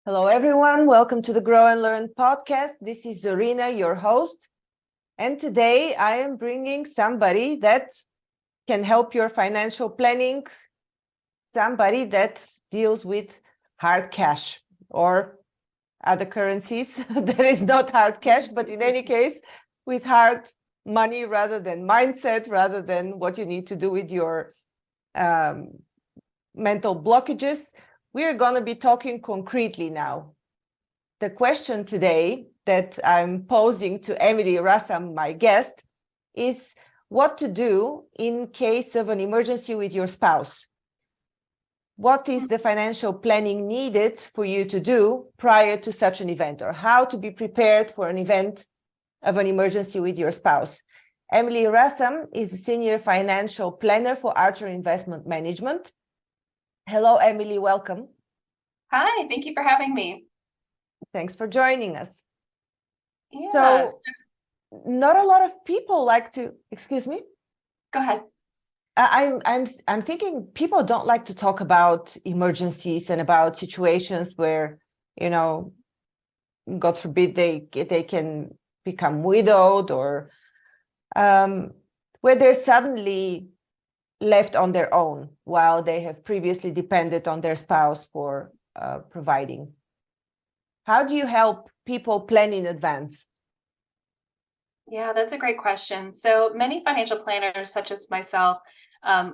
Hello, everyone. Welcome to the Grow and Learn podcast. This is Zorina, your host. And today I am bringing somebody that can help your financial planning, somebody that deals with hard cash or other currencies that is not hard cash, but in any case, with hard money rather than mindset, rather than what you need to do with your mental blockages. We are going to be talking concretely now. The question today that I'm posing to Emily Rassam, my guest, is what to do in case of an emergency with your spouse. What is the financial planning needed for you to do prior to such an event, or how to be prepared for an event of an emergency with your spouse? Emily Rassam is a senior financial planner for Archer Investment Management. Hello, Emily. Welcome. Hi, thank you for having me. Thanks for joining us. Yeah. So, not a lot of people like to, excuse me? Go ahead. I'm thinking people don't like to talk about emergencies and about situations where, God forbid, they can become widowed or where they're suddenly left on their own while they have previously depended on their spouse for providing. How do you help people plan in advance? Yeah, that's a great question. So many financial planners, such as myself,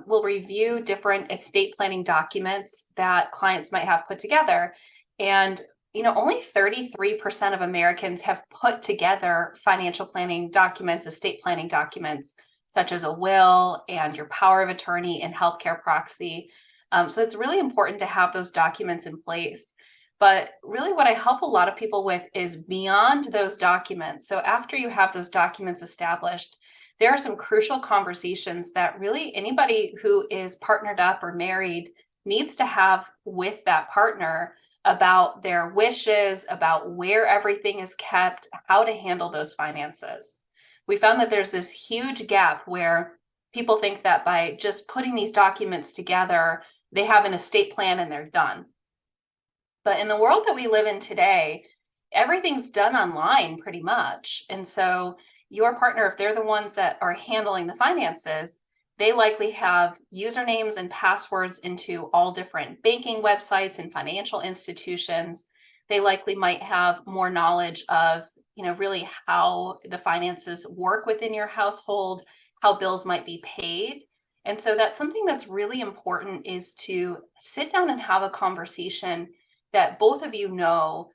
will review different estate planning documents that clients might have put together. And only 33% of Americans have put together financial planning documents, estate planning documents, such as a will and your power of attorney and healthcare proxy. So it's really important to have those documents in place. But really what I help a lot of people with is beyond those documents. So after you have those documents established, there are some crucial conversations that really anybody who is partnered up or married needs to have with that partner about their wishes, about where everything is kept, how to handle those finances. We found that there's this huge gap where people think that by just putting these documents together, they have an estate plan and they're done. But in the world that we live in today, everything's done online pretty much. And so your partner, if they're the ones that are handling the finances, they likely have usernames and passwords into all different banking websites and financial institutions. They likely might have more knowledge of, really how the finances work within your household, how bills might be paid. And so that's something that's really important, is to sit down and have a conversation that both of you know,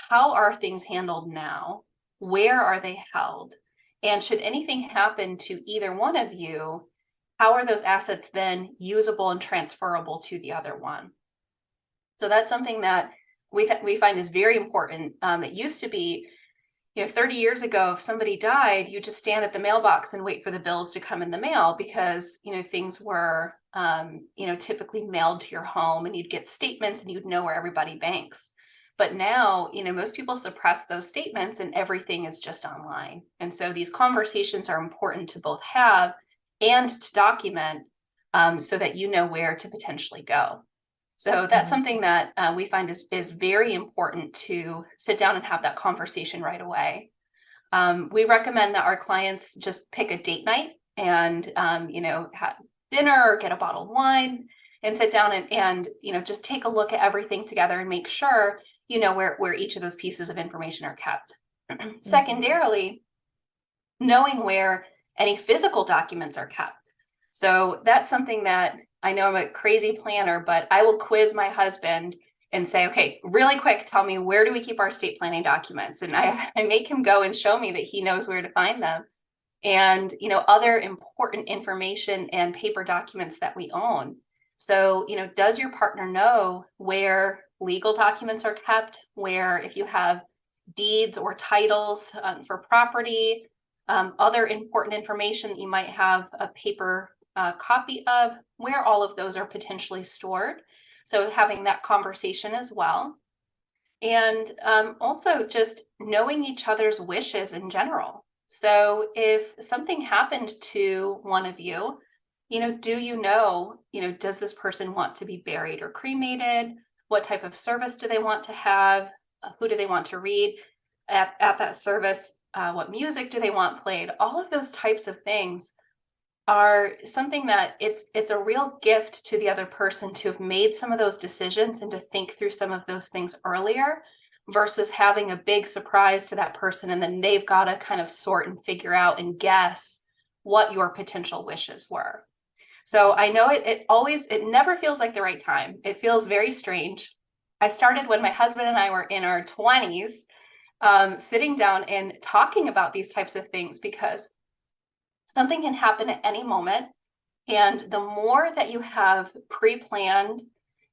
how are things handled now? Where are they held? And should anything happen to either one of you, how are those assets then usable and transferable to the other one? So that's something that we find is very important. It used to be, 30 years ago, if somebody died, you just stand at the mailbox and wait for the bills to come in the mail because, things were, typically mailed to your home and you'd get statements and you'd know where everybody banks. But now, most people suppress those statements and everything is just online. And so these conversations are important to both have and to document so that you know where to potentially go. So that's something that we find is very important to sit down and have that conversation right away. We recommend that our clients just pick a date night and, have dinner or get a bottle of wine and sit down and just take a look at everything together and make sure, where each of those pieces of information are kept. Secondarily, knowing where any physical documents are kept. So that's something that I know I'm a crazy planner, but I will quiz my husband and say, okay, really quick, tell me, where do we keep our estate planning documents? And I make him go and show me that he knows where to find them. And, other important information and paper documents that we own. So, does your partner know where legal documents are kept, where if you have deeds or titles for property, other important information that you might have a paper copy of, where all of those are potentially stored. So having that conversation as well. And also just knowing each other's wishes in general. So if something happened to one of you, do does this person want to be buried or cremated? what type of service do they want to have, who do they want to read at that service, what music do they want played. All of those types of things are something that it's a real gift to the other person to have made some of those decisions and to think through some of those things earlier versus having a big surprise to that person and then they've got to kind of sort and figure out and guess what your potential wishes were. So I know it never feels like the right time. It feels very strange. I started when my husband and I were in our 20s, sitting down and talking about these types of things because something can happen at any moment. And the more that you have pre-planned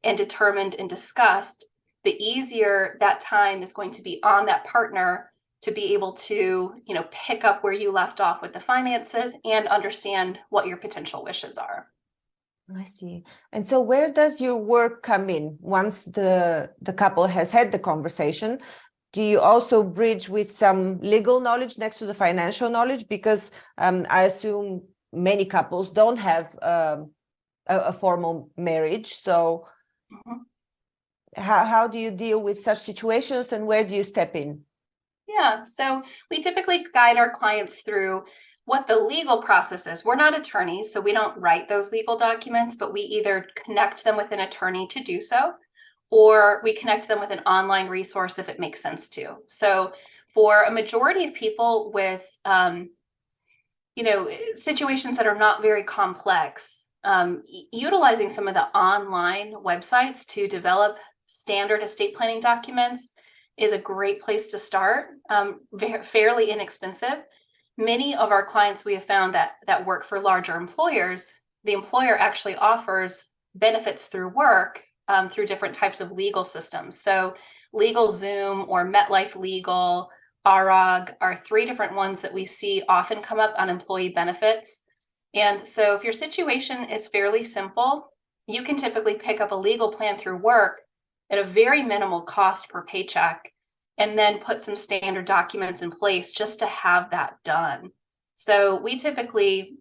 and determined and discussed, the easier that time is going to be on that partner to be able to, pick up where you left off with the finances and understand what your potential wishes are. I see. And so where does your work come in once the couple has had the conversation? Do you also bridge with some legal knowledge next to the financial knowledge? Because I assume many couples don't have a formal marriage. So how do you deal with such situations and where do you step in? Yeah, so we typically guide our clients through what the legal process is. We're not attorneys, so we don't write those legal documents, but we either connect them with an attorney to do so, or we connect them with an online resource if it makes sense to. So for a majority of people with, situations that are not very complex, utilizing some of the online websites to develop standard estate planning documents is a great place to start, fairly inexpensive. Many of our clients we have found that work for larger employers, the employer actually offers benefits through work through different types of legal systems. So LegalZoom or MetLife Legal, AROG are three different ones that we see often come up on employee benefits. And so if your situation is fairly simple, you can typically pick up a legal plan through work at a very minimal cost per paycheck, and then put some standard documents in place just to have that done. So we typically,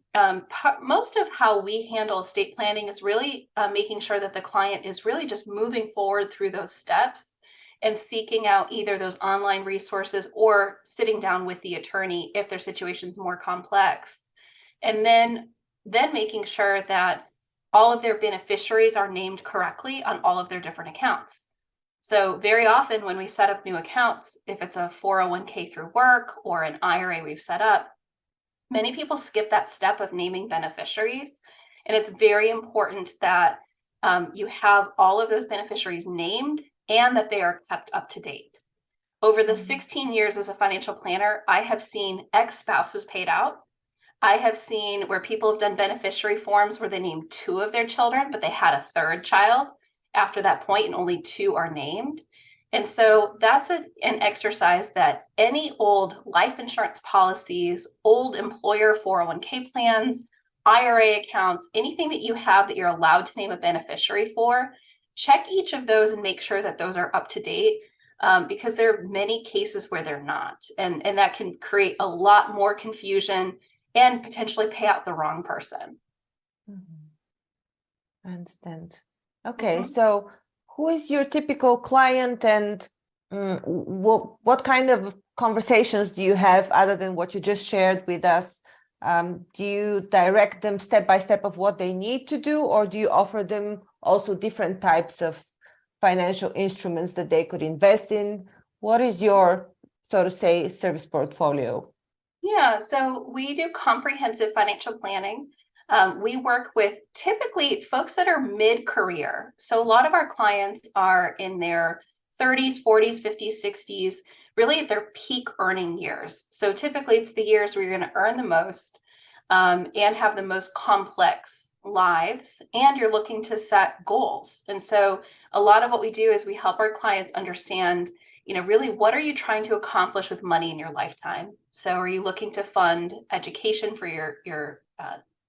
most of how we handle estate planning is really making sure that the client is really just moving forward through those steps and seeking out either those online resources or sitting down with the attorney if their situation's more complex. And then making sure that all of their beneficiaries are named correctly on all of their different accounts. So very often when we set up new accounts, if it's a 401k through work or an IRA we've set up, many people skip that step of naming beneficiaries. And it's very important that you have all of those beneficiaries named and that they are kept up to date. Over the 16 years as a financial planner, I have seen ex-spouses paid out. I have seen where people have done beneficiary forms where they named 2 of their children, but they had a 3rd child after that point and only 2 are named. And so that's an exercise that any old life insurance policies, old employer 401k plans, IRA accounts, anything that you have that you're allowed to name a beneficiary for, check each of those and make sure that those are up to date, because there are many cases where they're not. And that can create a lot more confusion and potentially pay out the wrong person. I understand. Okay, so who is your typical client and what kind of conversations do you have other than what you just shared with us? Do you direct them step by step of what they need to do, or do you offer them also different types of financial instruments that they could invest in? What is your, so to say, service portfolio? Yeah, so we do comprehensive financial planning. We work with typically folks that are mid-career. So a lot of our clients are in their 30s, 40s, 50s, 60s, really at their peak earning years. So typically it's the years where you're going to earn the most and have the most complex lives, and you're looking to set goals. And so a lot of what we do is we help our clients understand, really what are you trying to accomplish with money in your lifetime? So are you looking to fund education for your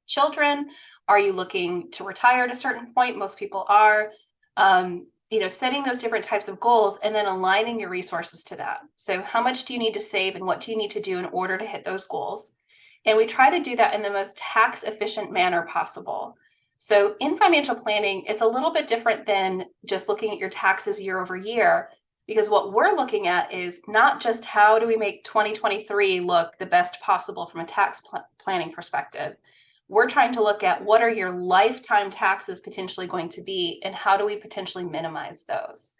children? Are you looking to retire at a certain point? Most people are. Setting those different types of goals and then aligning your resources to that. So how much do you need to save and what do you need to do in order to hit those goals? And we try to do that in the most tax efficient manner possible. So in financial planning, it's a little bit different than just looking at your taxes year over year, because what we're looking at is not just how do we make 2023 look the best possible from a tax planning perspective. We're trying to look at what are your lifetime taxes potentially going to be, and how do we potentially minimize those?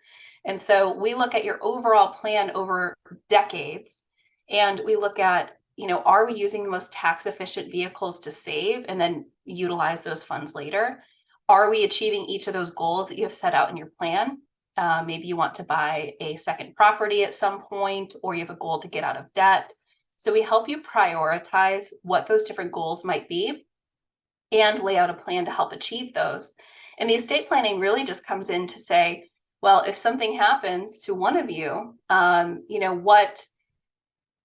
And so we look at your overall plan over decades, and we look at, are we using the most tax efficient vehicles to save and then utilize those funds later? Are we achieving each of those goals that you have set out in your plan? Maybe you want to buy a second property at some point, or you have a goal to get out of debt. So we help you prioritize what those different goals might be and lay out a plan to help achieve those. And the estate planning really just comes in to say, well, if something happens to one of you,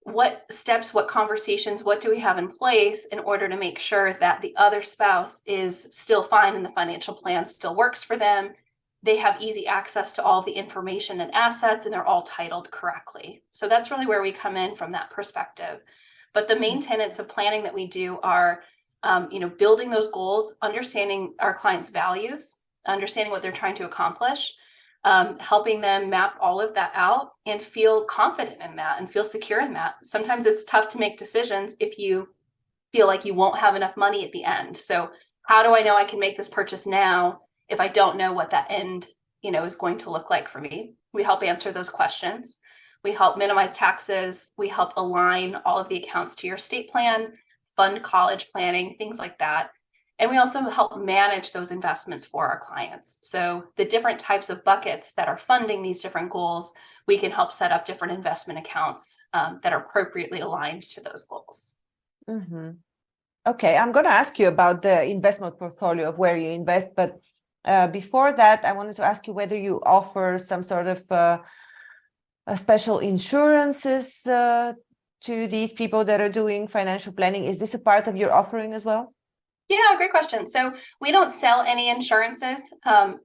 what steps, what conversations, what do we have in place in order to make sure that the other spouse is still fine and the financial plan still works for them? They have easy access to all the information and assets, and they're all titled correctly. So that's really where we come in from that perspective. But the main tenets of planning that we do are, building those goals, understanding our clients' values, understanding what they're trying to accomplish, helping them map all of that out and feel confident in that and feel secure in that. Sometimes it's tough to make decisions if you feel like you won't have enough money at the end. So how do I know I can make this purchase now if I don't know what that end, is going to look like for me? We help answer those questions. We help minimize taxes. We help align all of the accounts to your estate plan, fund college planning, things like that. And we also help manage those investments for our clients. So the different types of buckets that are funding these different goals, we can help set up different investment accounts that are appropriately aligned to those goals. Mm-hmm. Okay, I'm going to ask you about the investment portfolio of where you invest, but before that, I wanted to ask you whether you offer some sort of special insurances to these people that are doing financial planning. Is this a part of your offering as well? Yeah, great question. So we don't sell any insurances.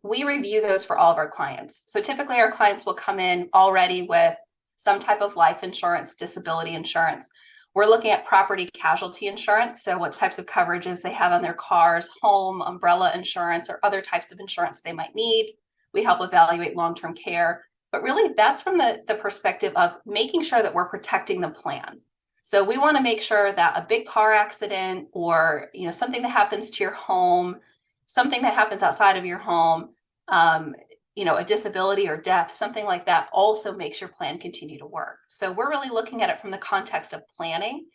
We review those for all of our clients. So typically our clients will come in already with some type of life insurance, disability insurance. We're looking at property casualty insurance. So what types of coverages they have on their cars, home, umbrella insurance, or other types of insurance they might need. We help evaluate long-term care. But really that's from the perspective of making sure that we're protecting the plan. So we want to make sure that a big car accident or something that happens to your home, something that happens outside of your home, a disability or death, something like that also makes your plan continue to work. So we're really looking at it from the context of planning.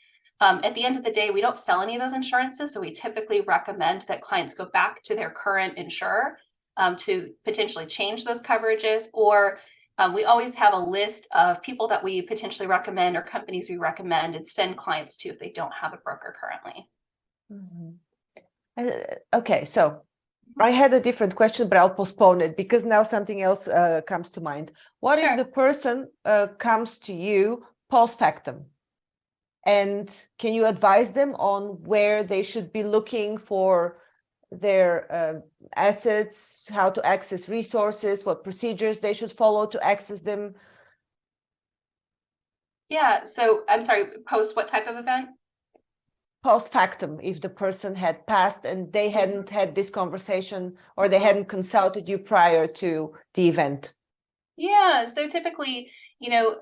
At the end of the day, we don't sell any of those insurances. So we typically recommend that clients go back to their current insurer to potentially change those coverages, or we always have a list of people that we potentially recommend or companies we recommend and send clients to if they don't have a broker currently. Mm-hmm. Okay, so I had a different question, but I'll postpone it because now something else comes to mind. What Sure. if the person comes to you post factum? And can you advise them on where they should be looking for their assets, how to access resources, what procedures they should follow to access them? Yeah, so I'm sorry, post what type of event? Post factum, if the person had passed and they hadn't had this conversation or they hadn't consulted you prior to the event. Yeah, so typically,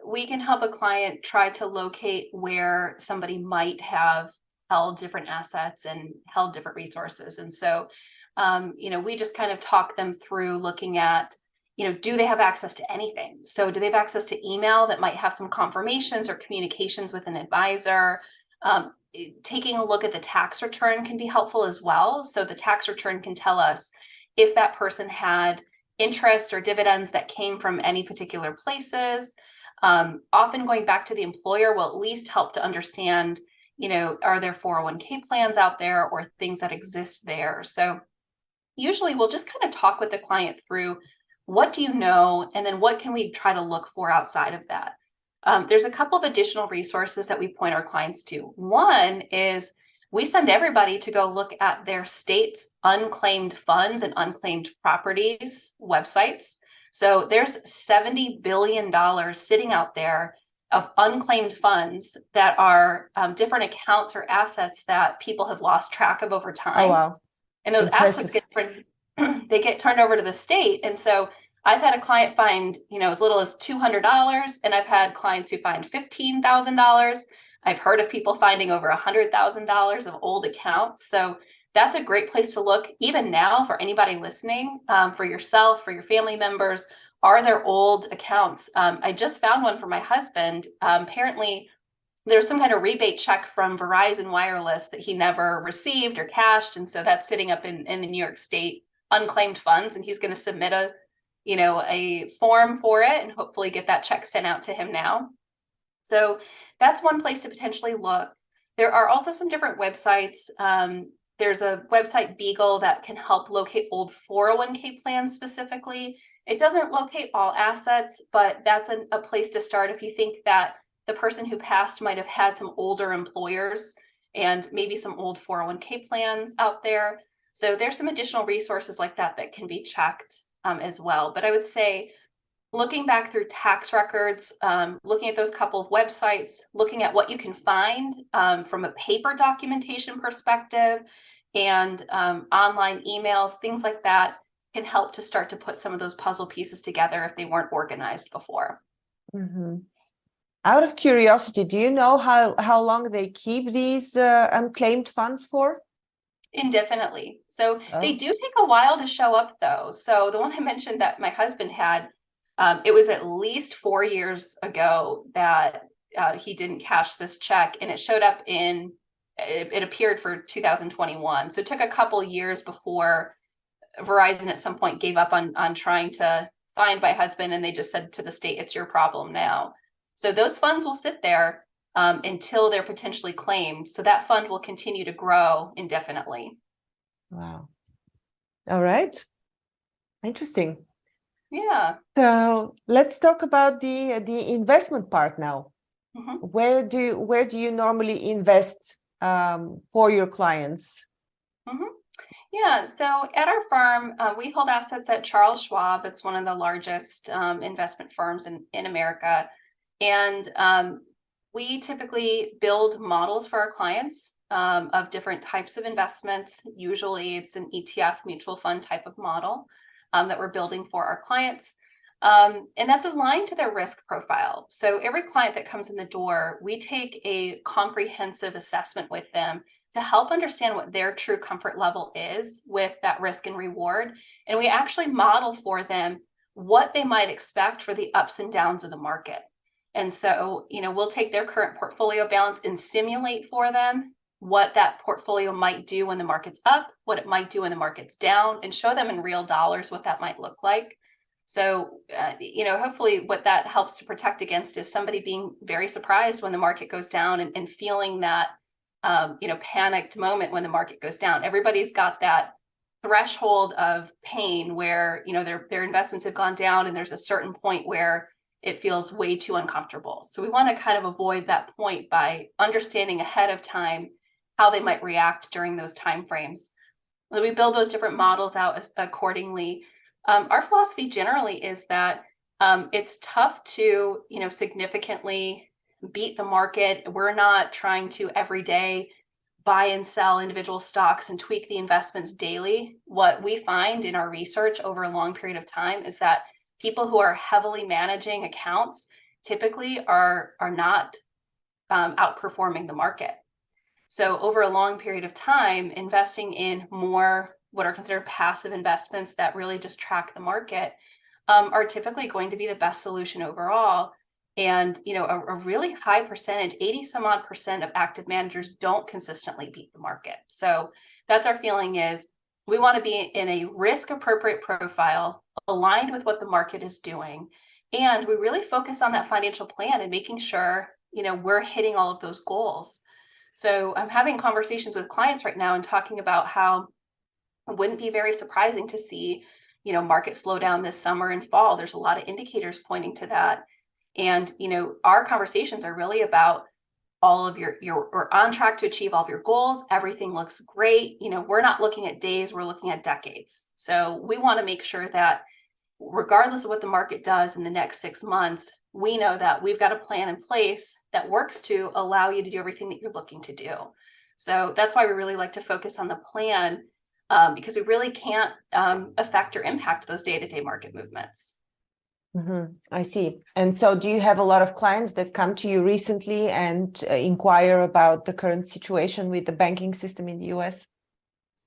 we can help a client try to locate where somebody might have held different assets and held different resources. And so, we just kind of talk them through looking at, do they have access to anything? So do they have access to email that might have some confirmations or communications with an advisor? Taking a look at the tax return can be helpful as well. So the tax return can tell us if that person had interest or dividends that came from any particular places. Often going back to the employer will at least help to understand, are there 401k plans out there or things that exist there? So usually we'll just kind of talk with the client through what do you know, and then what can we try to look for outside of that? There's a couple of additional resources that we point our clients to. One is we send everybody to go look at their state's unclaimed funds and unclaimed properties websites. So there's $70 billion sitting out there of unclaimed funds that are different accounts or assets that people have lost track of over time. Oh, wow. And those assets Impressive. they get turned over to the state. And so I've had a client find, as little as $200, and I've had clients who find $15,000. I've heard of people finding over $100,000 of old accounts. So that's a great place to look, even now, for anybody listening, for yourself, for your family members. Are there old accounts? I just found one for my husband. Apparently, there's some kind of rebate check from Verizon Wireless that he never received or cashed. And so that's sitting up in the New York State unclaimed funds. And he's going to submit a form for it and hopefully get that check sent out to him now. So that's one place to potentially look. There are also some different websites. There's a website, Beagle, that can help locate old 401k plans specifically. It doesn't locate all assets, but that's a place to start if you think that the person who passed might have had some older employers and maybe some old 401k plans out there. So there's some additional resources like that that can be checked as well. But I would say looking back through tax records, looking at those couple of websites, looking at what you can find from a paper documentation perspective and online emails, things like that can help to start to put some of those puzzle pieces together if they weren't organized before. Mm-hmm. Out of curiosity, do you know how long they keep these unclaimed funds for? Indefinitely. So they do take a while to show up, though. So the one I mentioned that my husband had, it was at least 4 years ago that he didn't cash this check, and it showed up it appeared for 2021. So it took a couple years before Verizon at some point gave up on trying to find my husband, and they just said to the state, it's your problem now. So those funds will sit there until they're potentially claimed. So that fund will continue to grow indefinitely. Wow. All right. Interesting. Yeah. So let's talk about the investment part now. Mm-hmm. Where do you normally invest for your clients? Mm-hmm. Yeah, so at our firm, we hold assets at Charles Schwab. It's one of the largest investment firms in America. And we typically build models for our clients of different types of investments. Usually it's an ETF mutual fund type of model that we're building for our clients. And that's aligned to their risk profile. So every client that comes in the door, we take a comprehensive assessment with them to help understand what their true comfort level is with that risk and reward. And we actually model for them what they might expect for the ups and downs of the market. And so, we'll take their current portfolio balance and simulate for them what that portfolio might do when the market's up, what it might do when the market's down, and show them in real dollars what that might look like. So, hopefully what that helps to protect against is somebody being very surprised when the market goes down and feeling that panicked moment when the market goes down. Everybody's got that threshold of pain where, their investments have gone down and there's a certain point where it feels way too uncomfortable. So we want to kind of avoid that point by understanding ahead of time how they might react during those time frames. When we build those different models out accordingly. Our philosophy generally is that it's tough to, significantly beat the market. We're not trying to every day buy and sell individual stocks and tweak the investments daily. What we find in our research over a long period of time is that people who are heavily managing accounts typically are not outperforming the market. So over a long period of time, investing in more what are considered passive investments that really just track the market are typically going to be the best solution overall. And, a really high percentage, 80 some odd percent of active managers don't consistently beat the market. So that's our feeling is we want to be in a risk appropriate profile aligned with what the market is doing. And we really focus on that financial plan and making sure, we're hitting all of those goals. So I'm having conversations with clients right now and talking about how it wouldn't be very surprising to see, market slow down this summer and fall. There's a lot of indicators pointing to that. And, our conversations are really about all of you're on track to achieve all of your goals. Everything looks great. We're not looking at days, we're looking at decades. So we want to make sure that regardless of what the market does in the next 6 months, we know that we've got a plan in place that works to allow you to do everything that you're looking to do. So that's why we really like to focus on the plan because we really can't affect or impact those day-to-day market movements. I see. And so do you have a lot of clients that come to you recently and inquire about the current situation with the banking system in the US?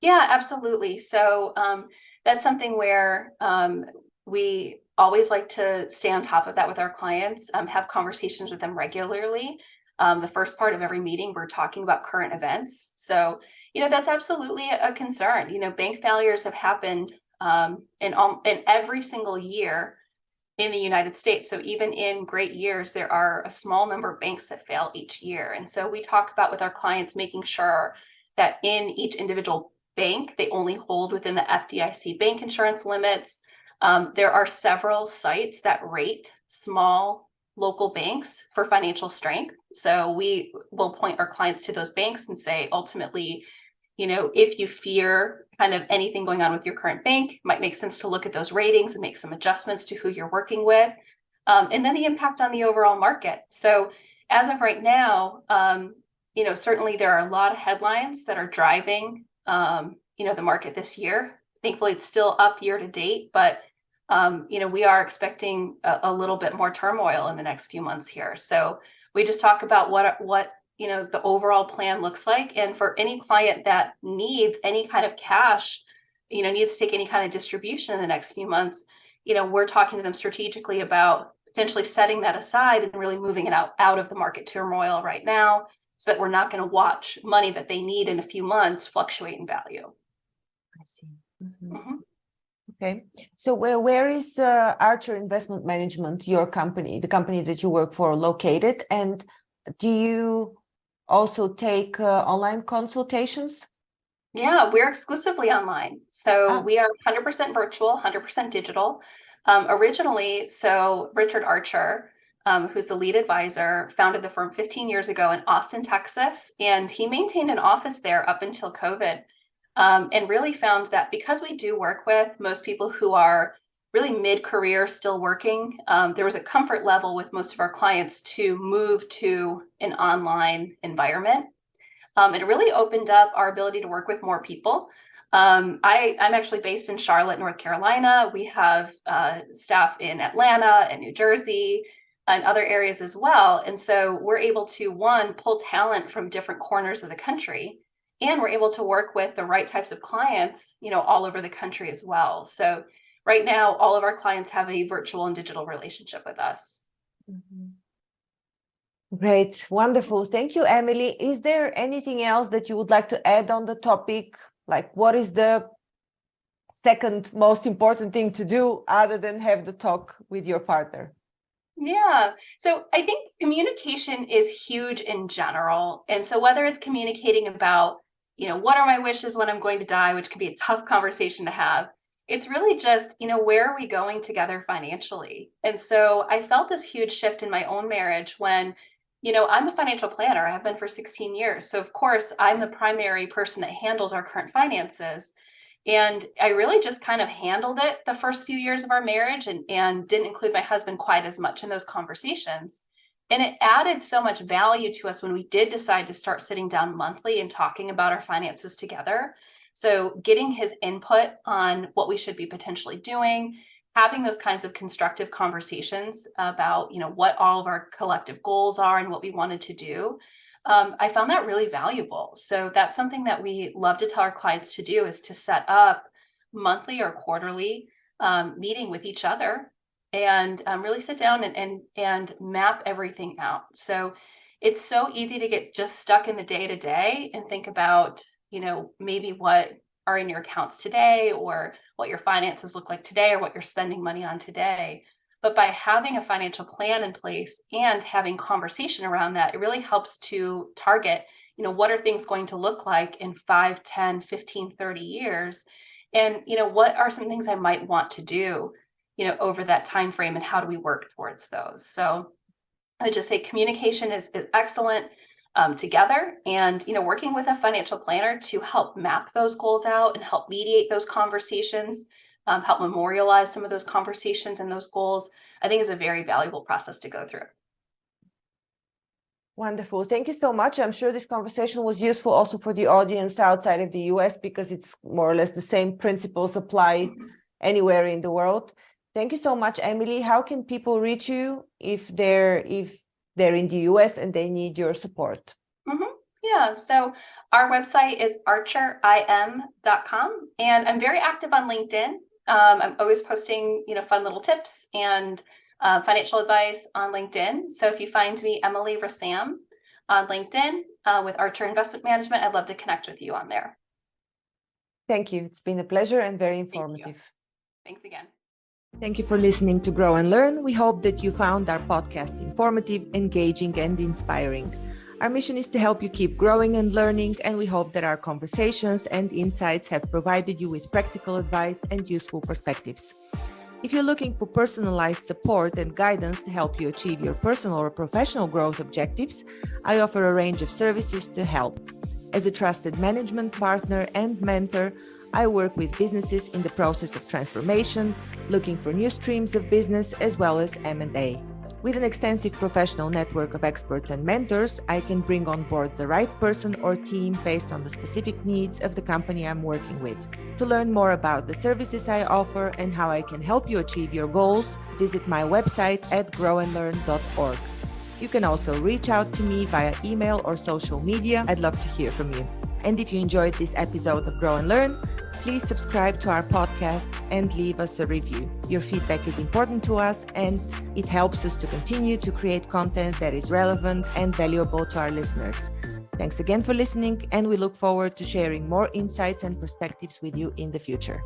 Yeah, absolutely. So that's something where we always like to stay on top of that with our clients, have conversations with them regularly. The first part of every meeting, we're talking about current events. So, that's absolutely a concern. Bank failures have happened in every single year in the United States. So even in great years, there are a small number of banks that fail each year. And so we talk about with our clients making sure that in each individual bank, they only hold within the FDIC bank insurance limits. There are several sites that rate small local banks for financial strength. So we will point our clients to those banks and say, ultimately, if you fear kind of anything going on with your current bank, it might make sense to look at those ratings and make some adjustments to who you're working with. And then the impact on the overall market. So as of right now, certainly there are a lot of headlines that are driving, the market this year. Thankfully, it's still up year to date, but, we are expecting a little bit more turmoil in the next few months here. So we just talk about what the overall plan looks like. And for any client that needs any kind of cash, needs to take any kind of distribution in the next few months, we're talking to them strategically about potentially setting that aside and really moving it out of the market turmoil right now, so that we're not going to watch money that they need in a few months fluctuate in value. I see. Okay. So where is Archer Investment Management, your company, the company that you work for, located? And do you also take online consultations? Yeah, we're exclusively online. So we are 100% virtual, 100% digital. Originally, so Richard Archer, who's the lead advisor, founded the firm 15 years ago in Austin, Texas, and he maintained an office there up until COVID, and really found that because we do work with most people who are really mid-career still working, there was a comfort level with most of our clients to move to an online environment. It really opened up our ability to work with more people. I'm actually based in Charlotte, North Carolina. We have staff in Atlanta and New Jersey and other areas as well. And so we're able to, one, pull talent from different corners of the country, and we're able to work with the right types of clients, all over the country as well. So right now, all of our clients have a virtual and digital relationship with us. Great. Wonderful. Thank you, Emily. Is there anything else that you would like to add on the topic? Like, what is the second most important thing to do other than have the talk with your partner? Yeah. So I think communication is huge in general. And so whether it's communicating about, what are my wishes when I'm going to die, which can be a tough conversation to have, it's really just, where are we going together financially? And so I felt this huge shift in my own marriage when, I'm a financial planner. I have been for 16 years. So of course, I'm the primary person that handles our current finances. And I really just kind of handled it the first few years of our marriage and didn't include my husband quite as much in those conversations. And it added so much value to us when we did decide to start sitting down monthly and talking about our finances together. So getting his input on what we should be potentially doing, having those kinds of constructive conversations about, what all of our collective goals are and what we wanted to do. I found that really valuable. So that's something that we love to tell our clients to do, is to set up monthly or quarterly meeting with each other and really sit down and map everything out. So it's so easy to get just stuck in the day to day and think about, maybe what are in your accounts today, or what your finances look like today, or what you're spending money on today. But by having a financial plan in place and having conversation around that, it really helps to target, what are things going to look like in 5, 10, 15, 30 years? And, what are some things I might want to do, over that time frame, and how do we work towards those? So I would just say communication is excellent together, and, working with a financial planner to help map those goals out and help mediate those conversations, help memorialize some of those conversations and those goals, I think is a very valuable process to go through. Wonderful. Thank you so much. I'm sure this conversation was useful also for the audience outside of the US, because it's more or less the same principles apply anywhere in the world. Thank you so much, Emily. How can people reach you if they're in the US and they need your support? Yeah, so our website is archerim.com, and I'm very active on LinkedIn. I'm always posting, fun little tips and financial advice on LinkedIn. So if you find me, Emily Rassam, on LinkedIn with Archer Investment Management, I'd love to connect with you on there. Thank you. It's been a pleasure and very informative. Thanks again. Thank you for listening to Grow and Learn. We hope that you found our podcast informative, engaging, and inspiring. Our mission is to help you keep growing and learning, and we hope that our conversations and insights have provided you with practical advice and useful perspectives. If you're looking for personalized support and guidance to help you achieve your personal or professional growth objectives, I offer a range of services to help. As a trusted management partner and mentor, I work with businesses in the process of transformation, looking for new streams of business, as well as M&A. With an extensive professional network of experts and mentors, I can bring on board the right person or team based on the specific needs of the company I'm working with. To learn more about the services I offer and how I can help you achieve your goals, visit my website at grownlearn.org. You can also reach out to me via email or social media. I'd love to hear from you. And if you enjoyed this episode of Grow and Learn, please subscribe to our podcast and leave us a review. Your feedback is important to us, and it helps us to continue to create content that is relevant and valuable to our listeners. Thanks again for listening, and we look forward to sharing more insights and perspectives with you in the future.